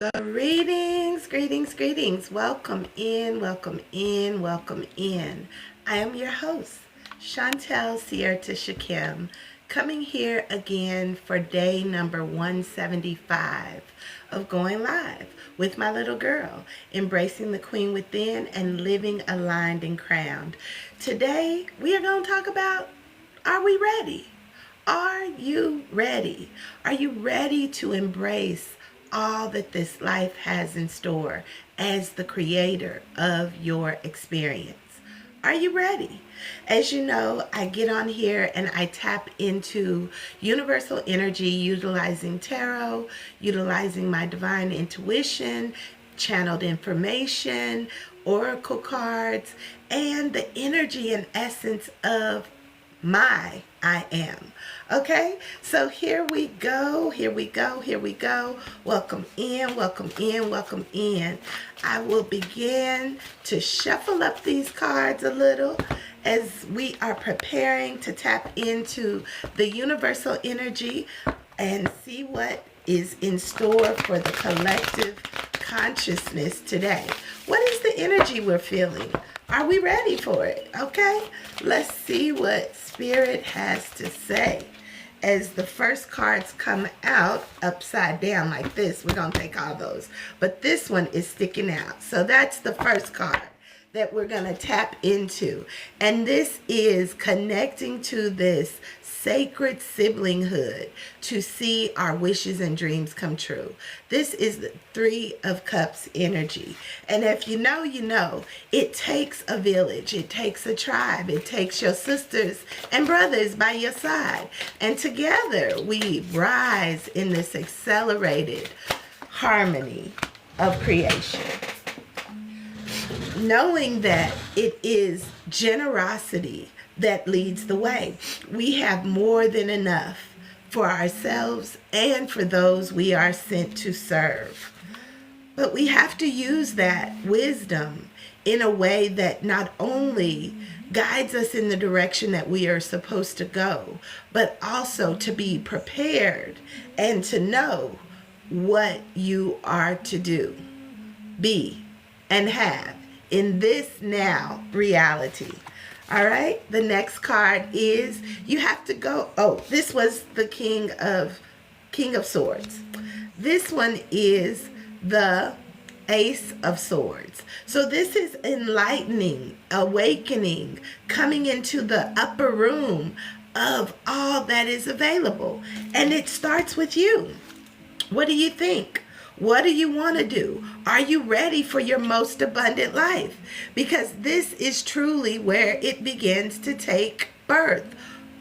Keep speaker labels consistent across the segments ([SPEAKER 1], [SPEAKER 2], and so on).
[SPEAKER 1] Greetings, greetings, greetings. Welcome in, welcome in, welcome in. I am your host, Chantel Sierta Shakim, coming here again for day number 175 of going live with my little girl, embracing the queen within and living aligned and crowned. Today, we are going to talk about, are we ready? Are you ready? Are you ready to embrace all that this life has in store as the creator of your experience? Are you ready? As you know, I get on here and I tap into universal energy utilizing tarot, utilizing my divine intuition, channeled information, oracle cards, and the energy and essence of my I am. Okay, so here we go, here we go, here we go. Welcome in, welcome in, welcome in. I will begin to shuffle up these cards a little as we are preparing to tap into the universal energy and see what is in store for the collective consciousness today. What is the energy we're feeling? Are we ready for it? Okay, let's see what Spirit has to say. As the first cards come out upside down like this, we're going to take all those. But this one is sticking out. So that's the first card that we're going to tap into. And this is connecting to this sacred siblinghood to see our wishes and dreams come true. This is the Three of Cups energy. And if you know, you know, it takes a village. It takes a tribe. It takes your sisters and brothers by your side. And together we rise in this accelerated harmony of creation. Knowing that it is generosity that leads the way. We have more than enough for ourselves and for those we are sent to serve. But we have to use that wisdom in a way that not only guides us in the direction that we are supposed to go, but also to be prepared and to know what you are to do, be, and have in this now reality. All right, the next card is you have to go. Oh, this was the King of Swords. This one is the Ace of Swords. So this is enlightening, awakening, coming into the upper room of all that is available. And it starts with you. What do you think? What do you want to do? Are you ready for your most abundant life? Because this is truly where it begins to take birth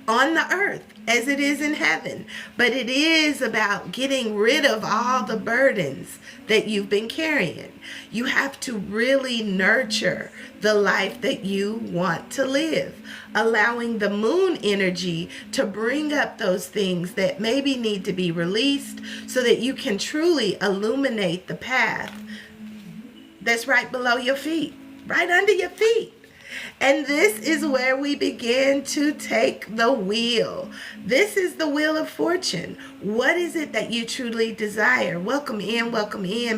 [SPEAKER 1] on the earth as it is in heaven. But it is about getting rid of all the burdens that you've been carrying. You have to really nurture the life that you want to live, allowing the moon energy to bring up those things that maybe need to be released so that you can truly illuminate the path that's right below your feet, right under your feet. And this is where we begin to take the wheel. This is the wheel of fortune. What is it that you truly desire? Welcome in,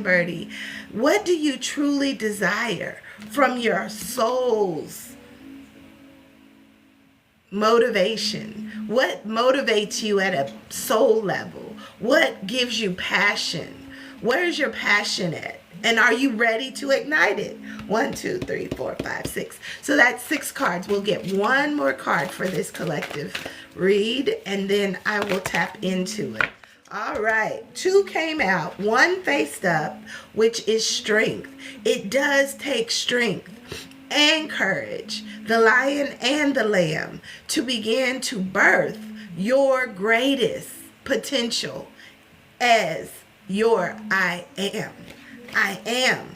[SPEAKER 1] Birdie. What do you truly desire from your soul's motivation? What motivates you at a soul level? What gives you passion? Where's your passion at? And are you ready to ignite it? 1, 2, 3, 4, 5, 6. So that's 6 cards. We'll get one more card for this collective read, and then I will tap into it. All right. 2 came out. 1 faced up, which is strength. It does take strength and courage, the lion and the lamb, to begin to birth your greatest potential as your I am. I am.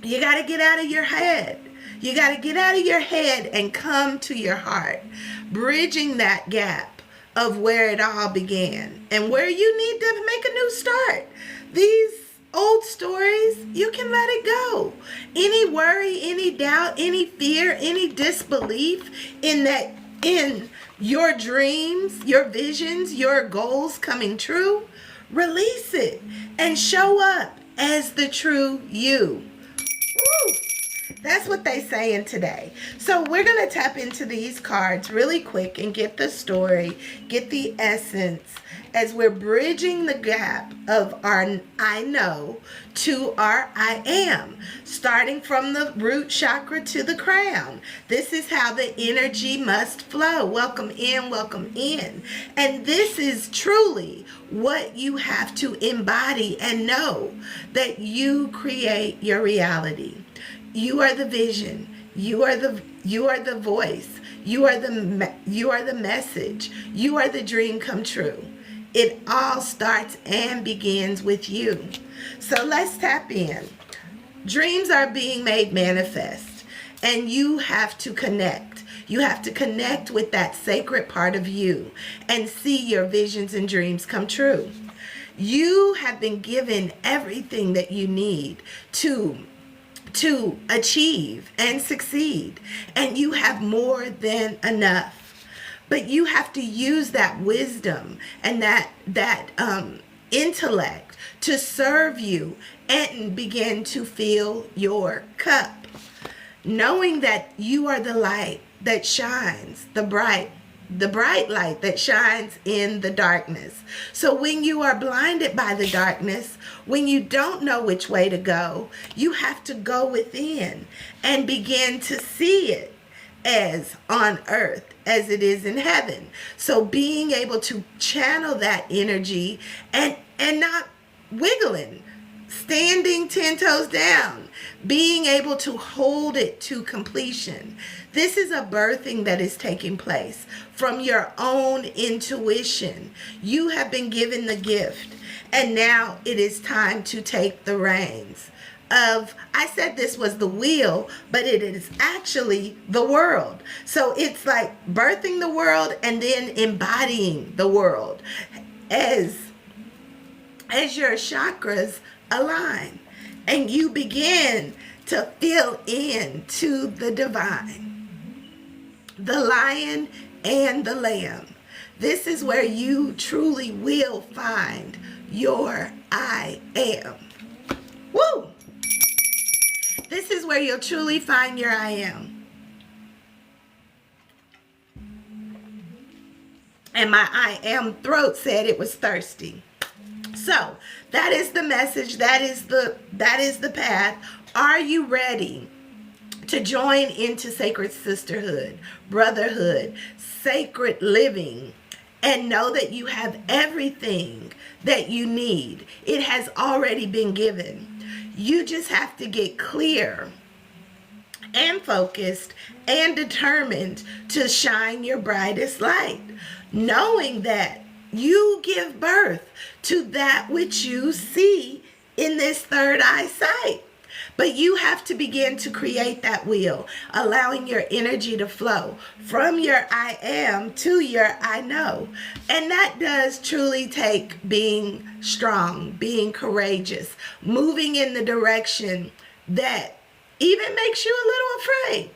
[SPEAKER 1] You got to get out of your head. You got to get out of your head and come to your heart, bridging that gap of where it all began and where you need to make a new start. These old stories, you can let it go. Any worry, any doubt, any fear, any disbelief in your dreams, your visions, your goals coming true, release it, and show up as the true you. Woo! That's what they saying today. So we're going to tap into these cards really quick and get the story, get the essence as we're bridging the gap of our I know to our I am, starting from the root chakra to the crown. This is how the energy must flow. Welcome in, welcome in. And this is truly what you have to embody and know, that you create your reality. You are the vision. You are the voice. You are the message. You are the dream come true. It all starts and begins with you. So let's tap in. Dreams are being made manifest, and you have to connect. You have to connect with that sacred part of you and see your visions and dreams come true. You have been given everything that you need to achieve and succeed, and you have more than enough. But you have to use that wisdom and that intellect to serve you and begin to fill your cup, knowing that you are the light that shines, the bright light that shines in the darkness. So when you are blinded by the darkness, when you don't know which way to go, you have to go within and begin to see it as on earth as it is in heaven. So being able to channel that energy and not wiggling, standing 10 toes down, being able to hold it to completion. This is a birthing that is taking place from your own intuition. You have been given the gift, and now it is time to take the reins of, I said this was the wheel, but it is actually the world. So it's like birthing the world and then embodying the world as your chakras align and you begin to feel into the divine, the lion and the lamb. This is where you truly will find your I am. Woo! This is where you'll truly find your I am. And my I am throat said it was thirsty. So that is the message. That is the path. Are you ready to join into sacred sisterhood, brotherhood, sacred living, and know that you have everything that you need? It has already been given. You just have to get clear and focused and determined to shine your brightest light, knowing that you give birth to that which you see in this third eyesight. But you have to begin to create that wheel, allowing your energy to flow from your I am to your I know. And that does truly take being strong, being courageous, moving in the direction that even makes you a little afraid.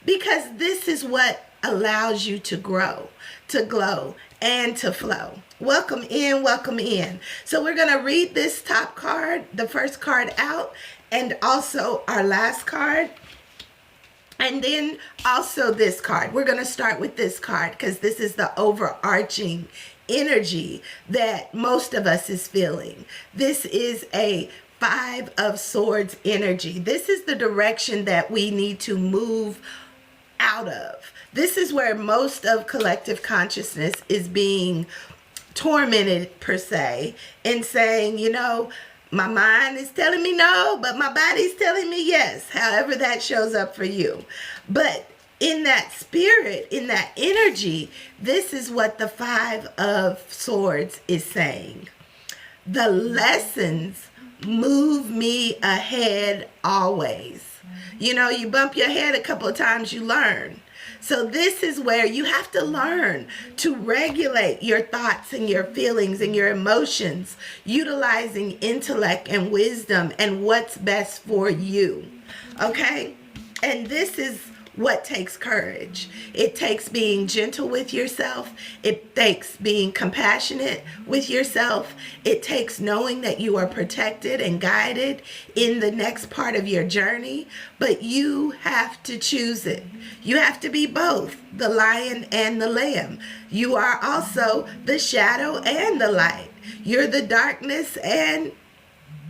[SPEAKER 1] Because this is what allows you to grow, to glow, and to flow. Welcome in, welcome in. So we're going to read this top card, the first card out, and also our last card, and then also this card. We're going to start with this card because this is the overarching energy that most of us is feeling. This is a 5 of Swords energy. This is the direction that we need to move out of. This is where most of collective consciousness is being tormented, per se, and saying, you know, my mind is telling me no, but my body's telling me yes, however that shows up for you. But in that spirit, in that energy, this is what the 5 of Swords is saying. The lessons move me ahead always. You know, you bump your head a couple of times, you learn. So this is where you have to learn to regulate your thoughts and your feelings and your emotions, utilizing intellect and wisdom and what's best for you. Okay? And this is what takes courage. It takes being gentle with yourself. It takes being compassionate with yourself. It takes knowing that you are protected and guided in the next part of your journey. But you have to choose it. You have to be both the lion and the lamb. You are also the shadow and the light. You're the darkness and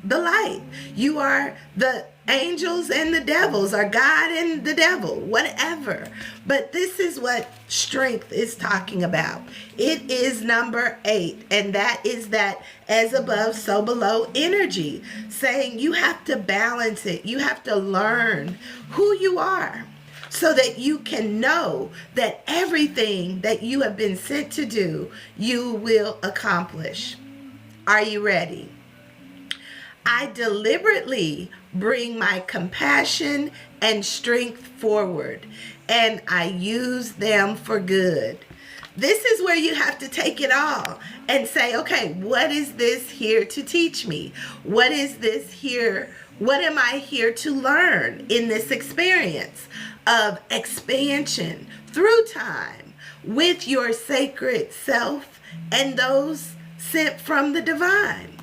[SPEAKER 1] the light. You are the angels and the devils, or God and the devil, whatever. But this is what strength is talking about. It is number 8, and that is that as above, so below energy, saying you have to balance it. You have to learn who you are so that you can know that everything that you have been sent to do, you will accomplish. Are you ready? I deliberately bring my compassion and strength forward, and I use them for good. This is where you have to take it all and say, okay, what is this here to teach me? What is this here? What am I here to learn in this experience of expansion through time with your sacred self and those sent from the divine?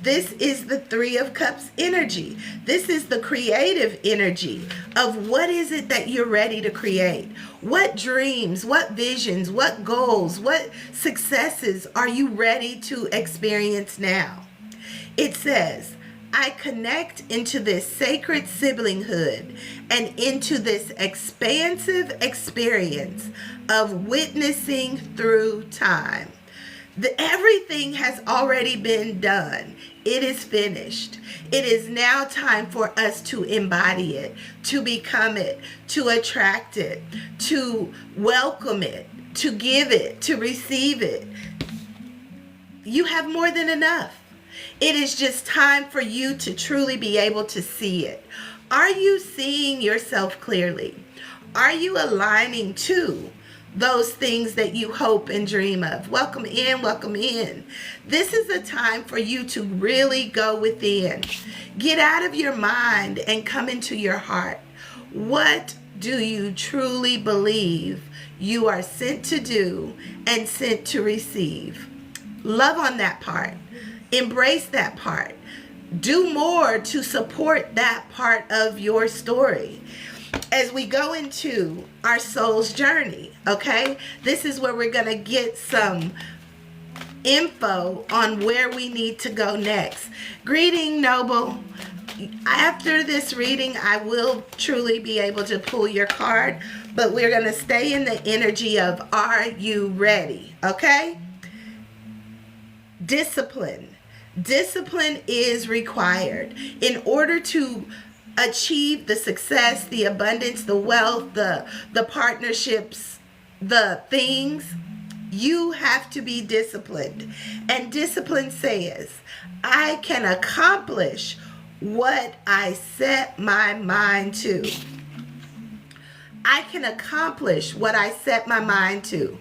[SPEAKER 1] This is the 3 of Cups energy. This is the creative energy of what is it that you're ready to create? What dreams, what visions, what goals, what successes are you ready to experience now? It says, I connect into this sacred siblinghood and into this expansive experience of witnessing through time. Everything has already been done. It is finished. It is now time for us to embody it, to become it, to attract it, to welcome it, to give it, to receive it. You have more than enough. It is just time for you to truly be able to see it. Are you seeing yourself clearly? Are you aligning to those things that you hope and dream of? Welcome in, welcome in. This is a time for you to really go within. Get out of your mind and come into your heart. What do you truly believe you are sent to do and sent to receive? Love on that part. Embrace that part. Do more to support that part of your story. As we go into our soul's journey, okay? This is where we're going to get some info on where we need to go next. Greeting, Noble. After this reading, I will truly be able to pull your card, but we're going to stay in the energy of, are you ready? Okay? Discipline. Discipline is required in order to achieve the success, the abundance, the wealth, the partnerships, the things. You have to be disciplined. And discipline says, I can accomplish what I set my mind to. I can accomplish what I set my mind to.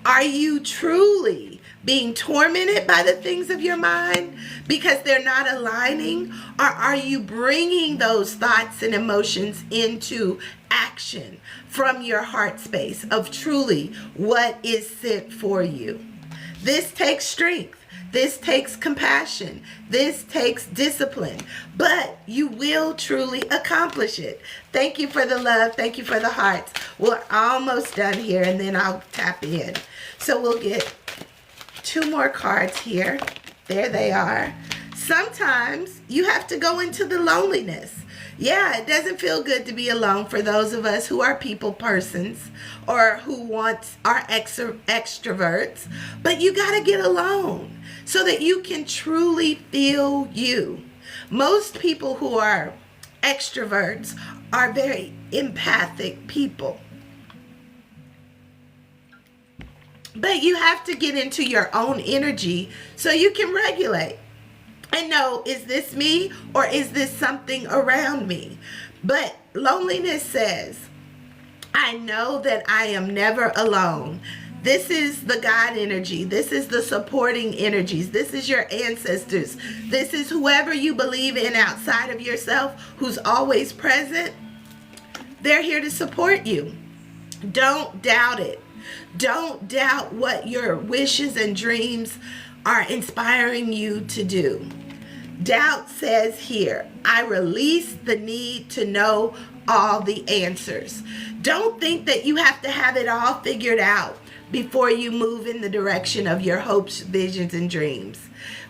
[SPEAKER 1] Are you truly being tormented by the things of your mind because they're not aligning? Or are you bringing those thoughts and emotions into action from your heart space of truly what is sent for you? This takes strength. This takes compassion. This takes discipline. But you will truly accomplish it. Thank you for the love. Thank you for the hearts. We're almost done here, and then I'll tap in. So we'll get 2 more cards here. There they are. Sometimes you have to go into the loneliness. Yeah, it doesn't feel good to be alone for those of us who are people persons or who are extroverts. But you got to get alone so that you can truly feel you. Most people who are extroverts are very empathic people. But you have to get into your own energy so you can regulate and know, is this me or is this something around me? But loneliness says, I know that I am never alone. This is the God energy. This is the supporting energies. This is your ancestors. This is whoever you believe in outside of yourself who's always present. They're here to support you. Don't doubt it. Don't doubt what your wishes and dreams are inspiring you to do. Doubt says here, I release the need to know all the answers. Don't think that you have to have it all figured out before you move in the direction of your hopes, visions, and dreams.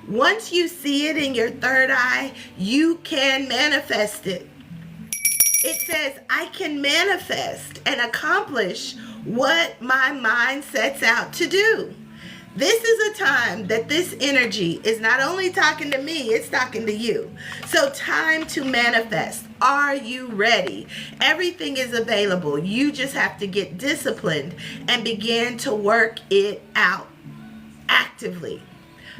[SPEAKER 1] Once you see it in your third eye, you can manifest it. It says, I can manifest and accomplish what my mind sets out to do. This is a time that this energy is not only talking to me, it's talking to you. So time to manifest. Are you ready? Everything is available. You just have to get disciplined and begin to work it out actively.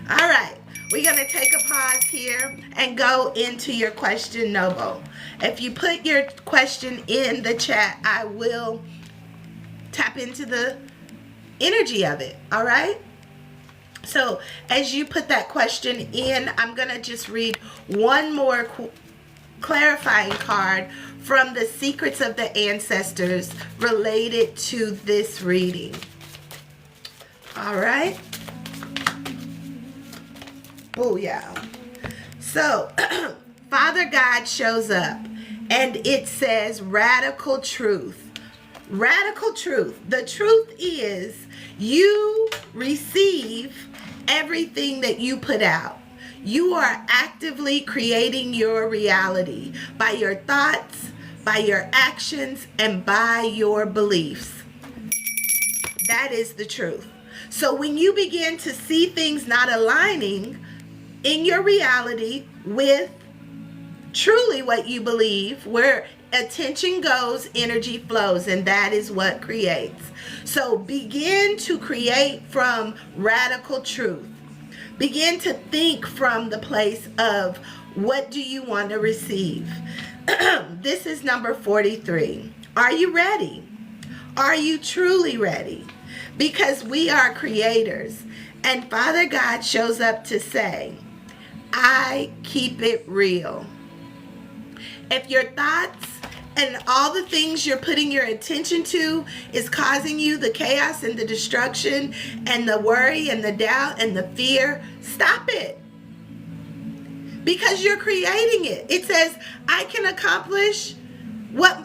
[SPEAKER 1] All right, we're going to take a pause here and go into your question, Noble. If you put your question in the chat, I will tap into the energy of it. All right? So as you put that question in, I'm going to just read one more clarifying card from the Secrets of the Ancestors related to this reading. All right. Booyah. So Father God shows up and it says radical truth. Radical truth. The truth is you receive everything that you put out. You are actively creating your reality by your thoughts, by your actions, and by your beliefs. That is the truth. So when you begin to see things not aligning in your reality with truly what you believe, where attention goes, energy flows, and that is what creates. So begin to create from radical truth. Begin to think from the place of what do you want to receive. This is number 43. Are you ready? Are you truly ready? Because we are creators, and Father God shows up to say, I keep it real. If your thoughts and all the things you're putting your attention to is causing you the chaos and the destruction and the worry and the doubt and the fear, stop it. Because you're creating it. It says, I can accomplish what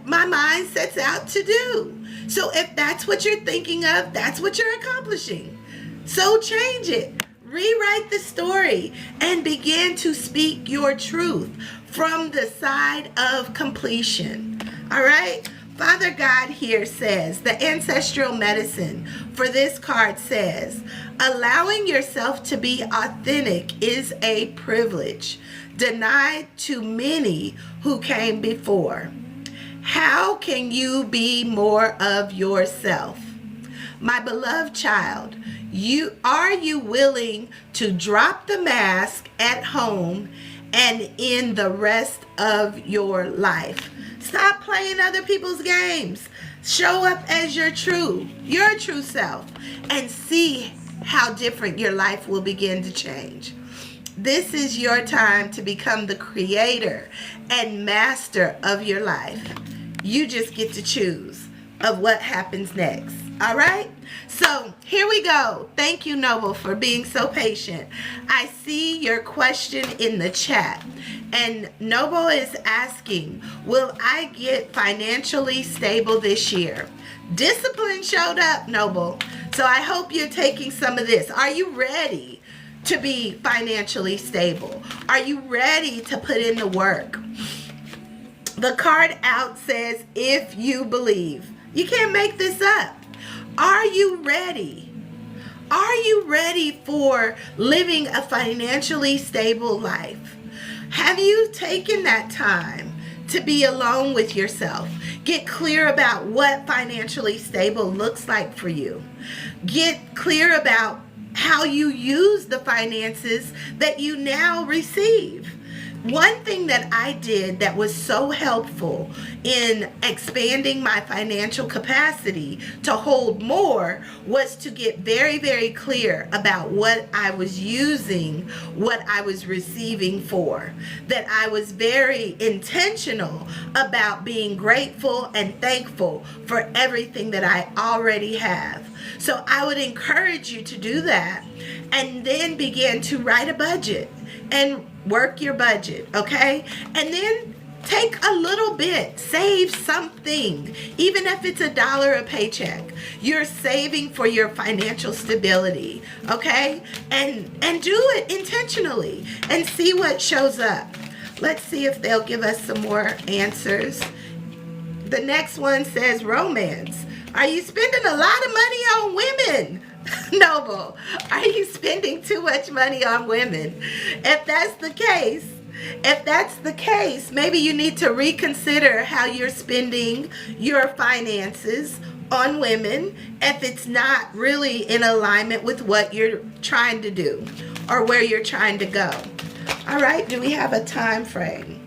[SPEAKER 1] my mind sets out to do. So if that's what you're thinking of, that's what you're accomplishing. So change it. Rewrite the story and begin to speak your truth from the side of completion. All right? Father God here says, the ancestral medicine for this card says, allowing yourself to be authentic is a privilege denied to many who came before. How can you be more of yourself? My beloved child, are you willing to drop the mask at home and in the rest of your life? Stop playing other people's games. Show up as your true self, and see how different your life will begin to change. This is your time to become the creator and master of your life. You just get to choose of what happens next. All right? So here we go. Thank you, Noble, for being so patient. I see your question in the chat. And Noble is asking, will I get financially stable this year? Discipline showed up, Noble. So I hope you're taking some of this. Are you ready to be financially stable? Are you ready to put in the work? The card out says, if you believe. You can't make this up. Are you ready? Are you ready for living a financially stable life? Have you taken that time to be alone with yourself? Get clear about what financially stable looks like for you. Get clear about how you use the finances that you now receive. one thing that I did that was so helpful in expanding my financial capacity to hold more was to get very, very clear about what I was using, what I was receiving for. That I was very intentional about being grateful and thankful for everything that I already have. So I would encourage you to do that and then begin to write a budget and work your budget, okay? And then take a little bit, save something, even if it's $1 a paycheck. You're saving for your financial stability, okay? And do it intentionally and see what shows up. Let's see if they'll give us some more answers. The next one says romance. Are you spending a lot of money on women? Noble, are you spending too much money on women? If that's the case, maybe you need to reconsider how you're spending your finances on women if it's not really in alignment with what you're trying to do or where you're trying to go. All right, do we have a time frame?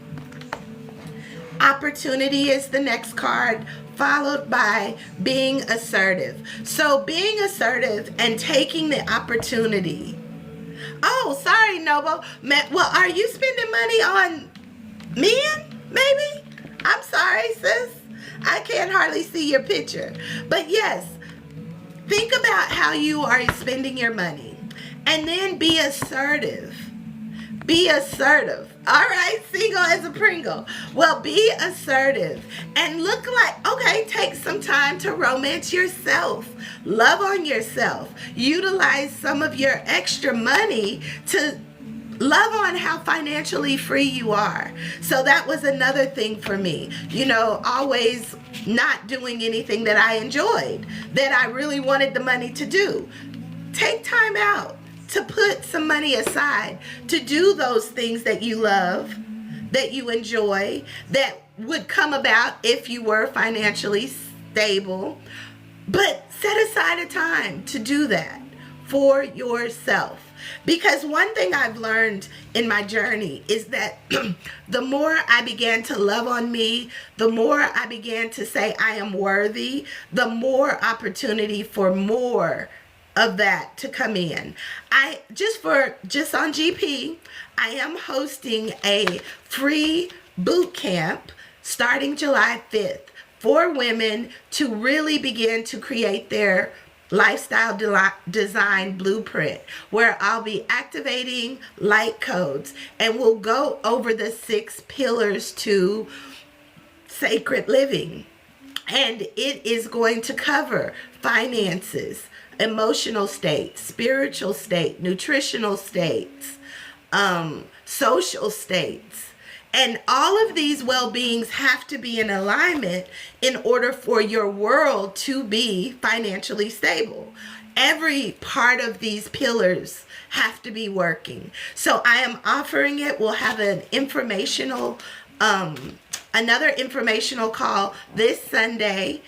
[SPEAKER 1] Opportunity is the next card, followed by being assertive. So being assertive and taking the opportunity. Oh, sorry, Noble. Well, are you spending money on men, maybe? I'm sorry, sis. I can't hardly see your picture. But yes, think about how you are spending your money. And then be assertive. Be assertive. All right, single as a Pringle. Well, be assertive and look like, okay, take some time to romance yourself. Love on yourself. Utilize some of your extra money to love on how financially free you are. So that was another thing for me. You know, always not doing anything that I enjoyed, that I really wanted the money to do. Take time out to put some money aside to do those things that you love, that you enjoy, that would come about if you were financially stable. But set aside a time to do that for yourself. Because one thing I've learned in my journey is that the more I began to love on me, the more I began to say I am worthy, the more opportunity for more of that to come in. Just on GP, I am hosting a free boot camp starting July 5th for women to really begin to create their lifestyle design blueprint, where I'll be activating light codes and we'll go over the 6 pillars to sacred living. And it is going to cover finances, emotional state, spiritual state, nutritional states, social states. And all of these well-beings have to be in alignment in order for your world to be financially stable. Every part of these pillars have to be working. So I am offering it. We'll have an informational, another informational call this Sunday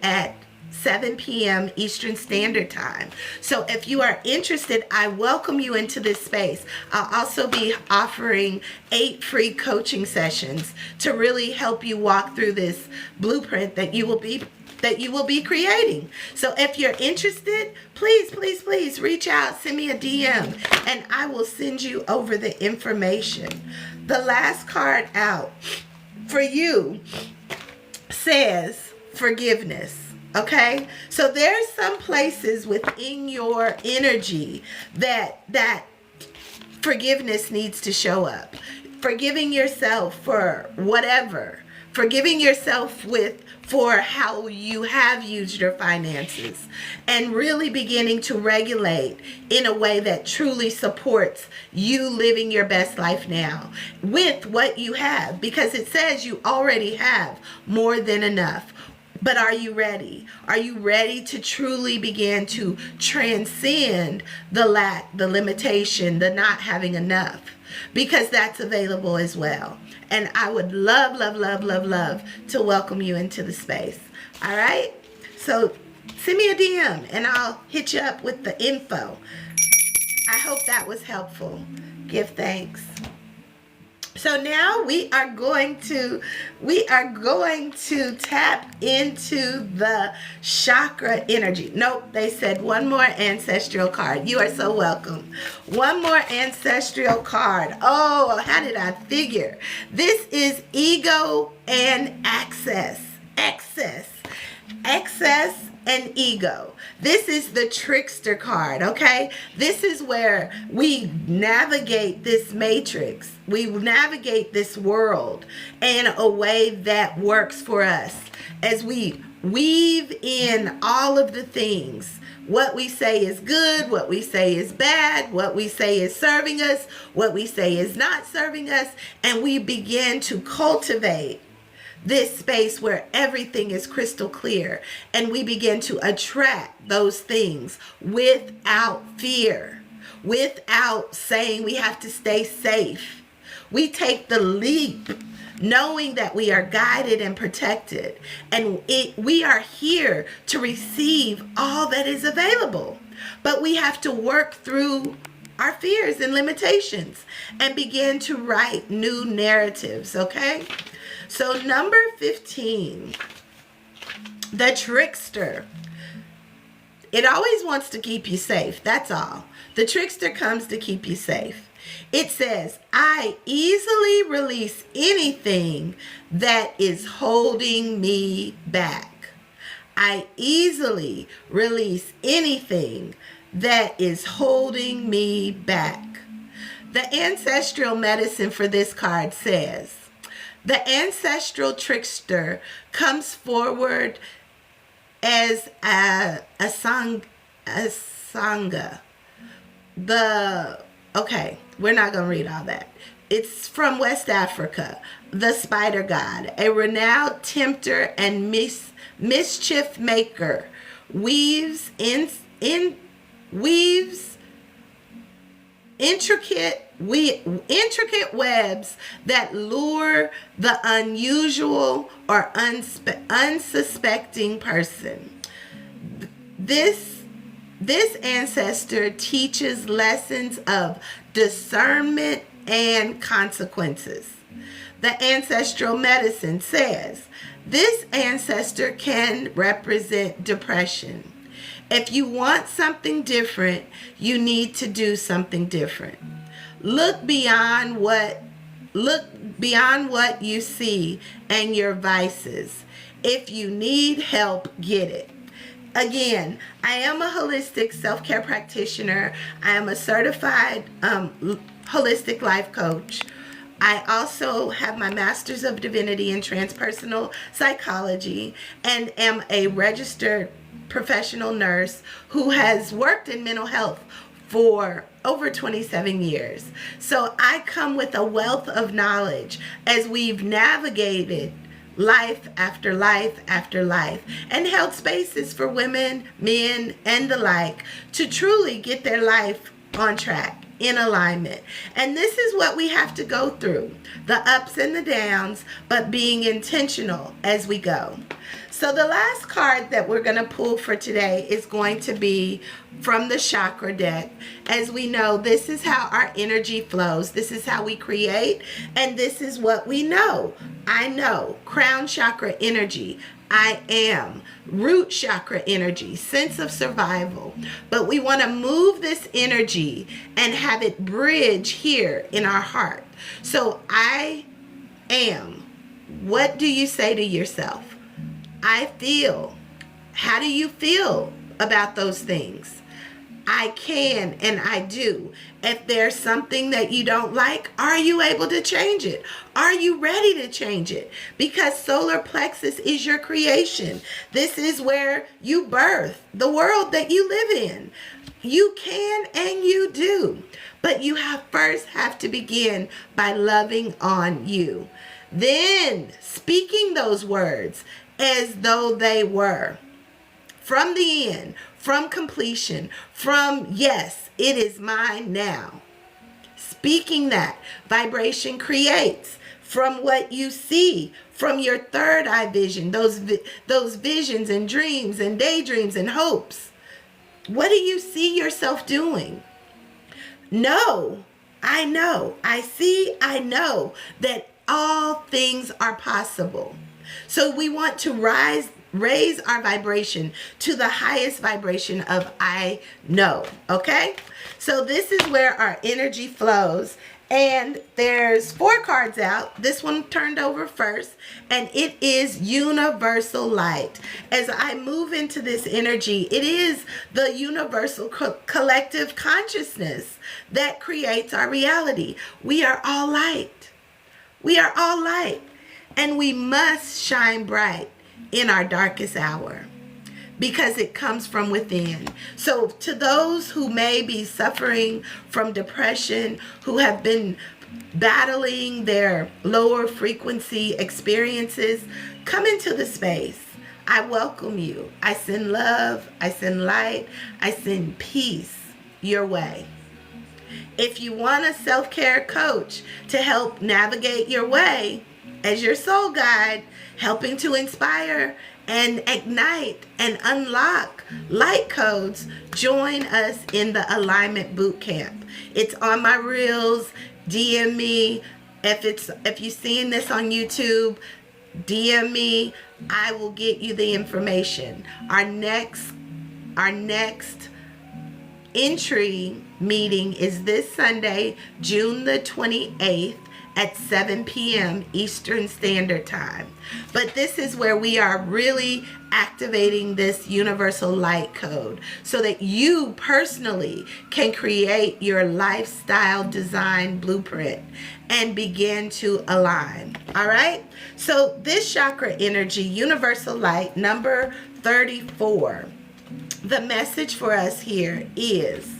[SPEAKER 1] at 7 p.m. Eastern Standard Time. So if you are interested, I welcome you into this space. I'll also be offering 8 free coaching sessions to really help you walk through this blueprint that you will be creating. So if you're interested, please reach out, send me a DM, and I will send you over the information. The last card out for you says forgiveness. Okay, so there's some places within your energy that forgiveness needs to show up. Forgiving yourself for whatever. Forgiving yourself for how you have used your finances, and really beginning to regulate in a way that truly supports you living your best life now with what you have, because it says you already have more than enough. But are you ready? Are you ready to truly begin to transcend the lack, the limitation, the not having enough? Because that's available as well. And I would love to welcome you into the space. All right? So send me a DM and I'll hit you up with the info. I hope that was helpful. Give thanks. So now we are going to tap into the chakra energy. Nope, they said one more ancestral card. You are so welcome. One more ancestral card. Oh, how did I figure? This is ego and access. Excess and ego. This is the trickster card, okay? This is where we navigate this matrix. We navigate this world in a way that works for us as we weave in all of the things. What we say is good, what we say is bad, what we say is serving us, what we say is not serving us, and we begin to cultivate this space where everything is crystal clear, and we begin to attract those things without fear, without saying we have to stay safe. We take the leap knowing that we are guided and protected, and we are here to receive all that is available. But we have to work through our fears and limitations and begin to write new narratives, okay? So number 15, the trickster. It always wants to keep you safe, that's all. The trickster comes to keep you safe. It says, I easily release anything that is holding me back. I easily release anything that is holding me back. The ancestral medicine for this card says, the ancestral trickster comes forward as a sangha. Okay, we're not going to read all that. It's from West Africa. The spider god, a renowned tempter and mischief maker, weaves intricate webs that lure the unusual or unsuspecting person. This ancestor teaches lessons of discernment and consequences. The ancestral medicine says this ancestor can represent depression. If you want something different, you need to do something different. Look beyond what you see and your vices. If you need help, get it. Again, I am a holistic self-care practitioner. I am a certified holistic life coach. I also have my Master's of Divinity in Transpersonal Psychology and am a registered professional nurse who has worked in mental health for over 27 years. So I come with a wealth of knowledge as we've navigated life after life after life and held spaces for women, men, and the like to truly get their life on track, in alignment. And this is what we have to go through, the ups and the downs, but being intentional as we go. So the last card that we're going to pull for today is going to be from the chakra deck. As we know, this is how our energy flows. This is how we create, and this is what we know. I know crown chakra energy. I am root chakra energy, sense of survival. But we want to move this energy and have it bridge here in our heart. So I am. What do you say to yourself? I feel. How do you feel about those things? I can and I do. If there's something that you don't like, are you able to change it? Are you ready to change it? Because solar plexus is your creation. This is where you birth the world that you live in. You can and you do. But you first have to begin by loving on you. Then speaking those words as though they were. From the end, from completion, from yes, it is mine now. Speaking that, vibration creates from what you see, from your third eye vision, those visions and dreams and daydreams and hopes. What do you see yourself doing? Know I know, I see, I know that all things are possible. So we want to raise our vibration to the highest vibration of I know, okay? So this is where our energy flows. And there's 4 cards out. This one turned over first, and it is universal light. As I move into this energy, it is the universal collective consciousness that creates our reality. We are all light. We are all light, and we must shine bright in our darkest hour, because it comes from within. So to those who may be suffering from depression, who have been battling their lower frequency experiences, come into the space. I welcome you. I send love, I send light, I send peace your way. If you want a self-care coach to help navigate your way as your soul guide, helping to inspire and ignite and unlock light codes, join us in the Alignment Bootcamp. It's on my reels. DM me. If you're seeing this on YouTube, DM me. I will get you the information. Our next entry meeting is this Sunday, June the 28th at 7 p.m. Eastern Standard Time. But this is where we are really activating this universal light code so that you personally can create your lifestyle design blueprint and begin to align. All right? So this chakra energy, universal light, number 34. The message for us here is,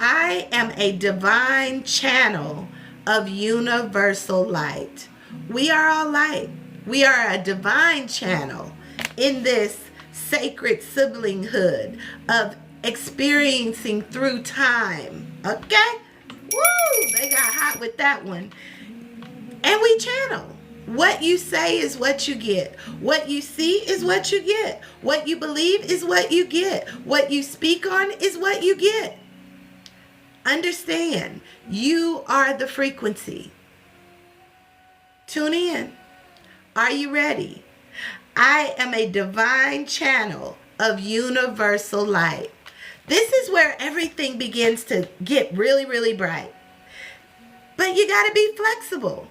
[SPEAKER 1] I am a divine channel of universal light. We are all light. We are a divine channel in this sacred siblinghood of experiencing through time. Okay? Woo! They got hot with that one. And we channel. What you say is what you get. What you see is what you get. What you believe is what you get. What you speak on is what you get. Understand, you are the frequency. Tune in. Are you ready? I am a divine channel of universal light. This is where everything begins to get really, really bright. But you got to be flexible.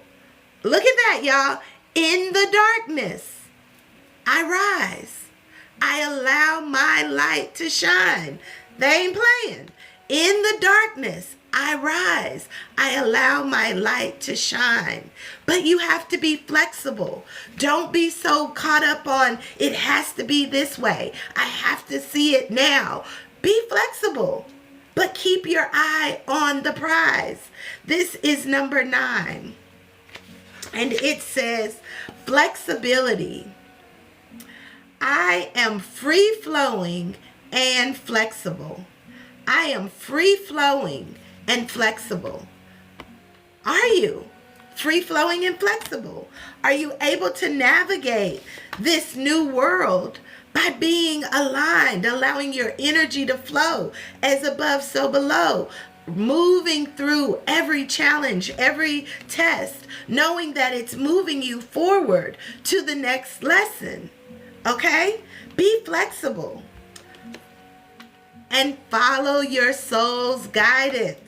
[SPEAKER 1] Look at that, y'all. In the darkness, I rise. I allow my light to shine. They ain't playing. In the darkness, I rise. I allow my light to shine. But you have to be flexible. Don't be so caught up on it has to be this way. I have to see it now. Be flexible, but keep your eye on the prize. This is number 9. And it says flexibility. I am free flowing and flexible. I am free flowing and flexible. Are you free flowing and flexible? Are you able to navigate this new world by being aligned, allowing your energy to flow as above, so below? Moving through every challenge, every test, knowing that it's moving you forward to the next lesson. Okay? Be flexible and follow your soul's guidance.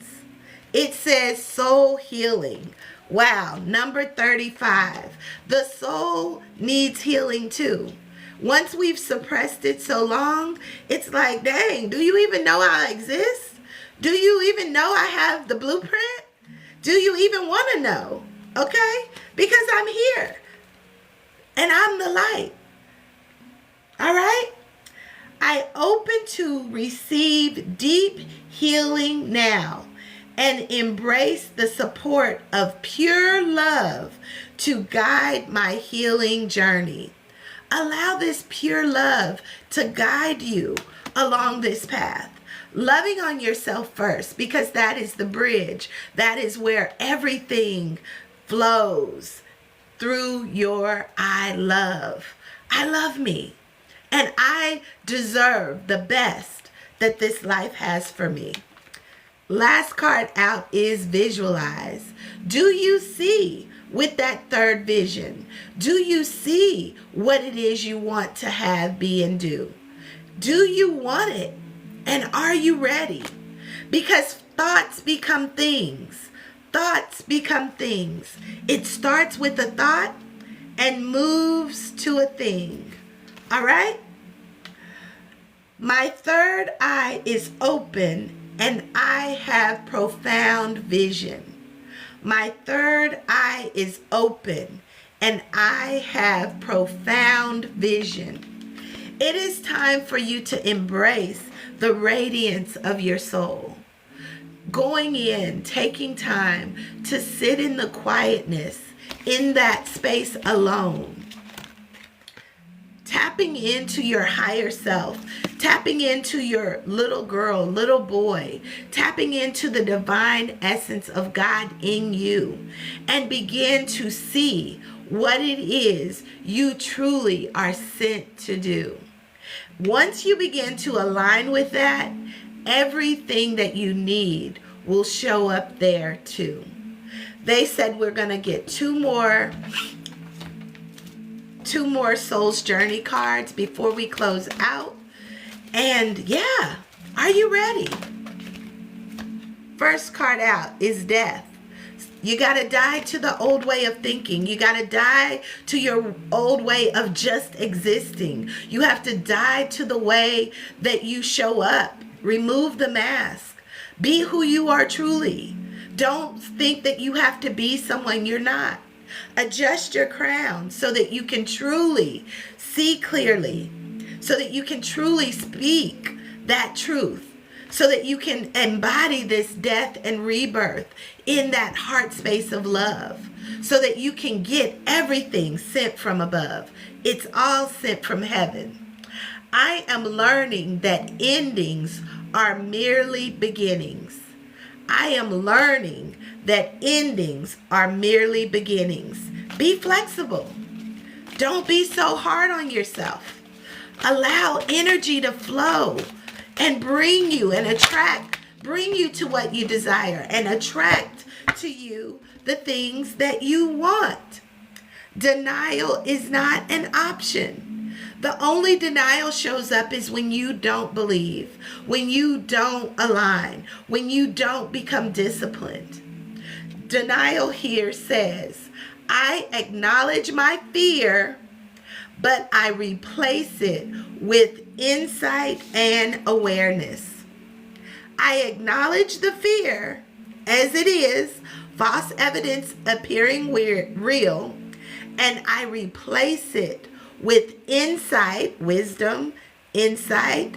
[SPEAKER 1] It says soul healing. Wow, number 35. The soul needs healing too. Once we've suppressed it so long, it's like, dang, do you even know I exist? Do you even know I have the blueprint? Do you even want to know? Okay? Because I'm here. And I'm the light. All right? I open to receive deep healing now and embrace the support of pure love to guide my healing journey. Allow this pure love to guide you along this path. Loving on yourself first, because that is the bridge. That is where everything flows through your I love. I love me. And I deserve the best that this life has for me. Last card out is visualize. Do you see with that third vision? Do you see what it is you want to have, be, and do? Do you want it? And are you ready? Because thoughts become things. Thoughts become things. It starts with a thought and moves to a thing. All right? My third eye is open and I have profound vision. My third eye is open and I have profound vision. It is time for you to embrace the radiance of your soul. Going in, taking time to sit in the quietness, in that space alone. Tapping into your higher self, tapping into your little girl, little boy, tapping into the divine essence of God in you, and begin to see what it is you truly are sent to do. Once you begin to align with that, everything that you need will show up there too. They said we're going to get two more Soul's Journey cards before we close out. And yeah, are you ready? First card out is death. You got to die to the old way of thinking. You got to die to your old way of just existing. You have to die to the way that you show up. Remove the mask. Be who you are truly. Don't think that you have to be someone you're not. Adjust your crown so that you can truly see clearly, so that you can truly speak that truth, so that you can embody this death and rebirth in that heart space of love, so that you can get everything sent from above. It's all sent from heaven. I am learning that endings are merely beginnings. I am learning that endings are merely beginnings. Be flexible. Don't be so hard on yourself. Allow energy to flow and bring you to what you desire and attract to you the things that you want. Denial is not an option. The only denial shows up is when you don't believe, when you don't align, when you don't become disciplined. Denial here says, I acknowledge my fear, but I replace it with insight and awareness. I acknowledge the fear as it is, false evidence appearing real, and I replace it with insight, wisdom, insight,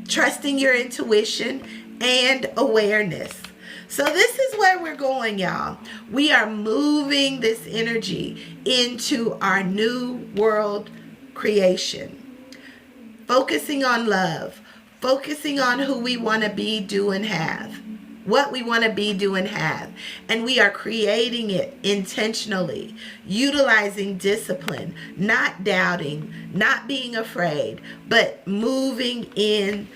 [SPEAKER 1] trusting your intuition, and awareness. So this is where we're going, y'all. We are moving this energy into our new world creation. Focusing on love. Focusing on who we want to be, do, and have. What we want to be, do, and have. And we are creating it intentionally, utilizing discipline, not doubting, not being afraid, but moving in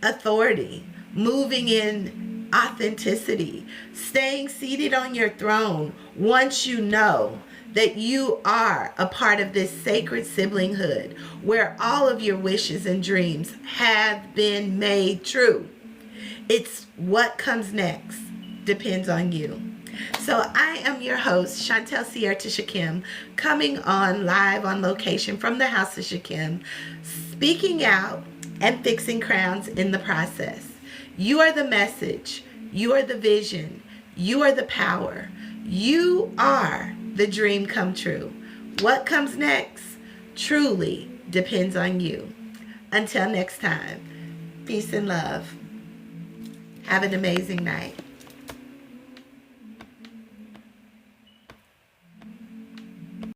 [SPEAKER 1] authority, moving in authenticity, staying seated on your throne once you know that you are a part of this sacred siblinghood where all of your wishes and dreams have been made true. It's what comes next depends on you. So I am your host, Chantel Sierra Shakim, coming on live on location from the House of Shakim, speaking out and fixing crowns in the process. You are the message. You are the vision. You are the power. You are the dream come true. What comes next truly depends on you. Until next time, peace and love. Have an amazing night.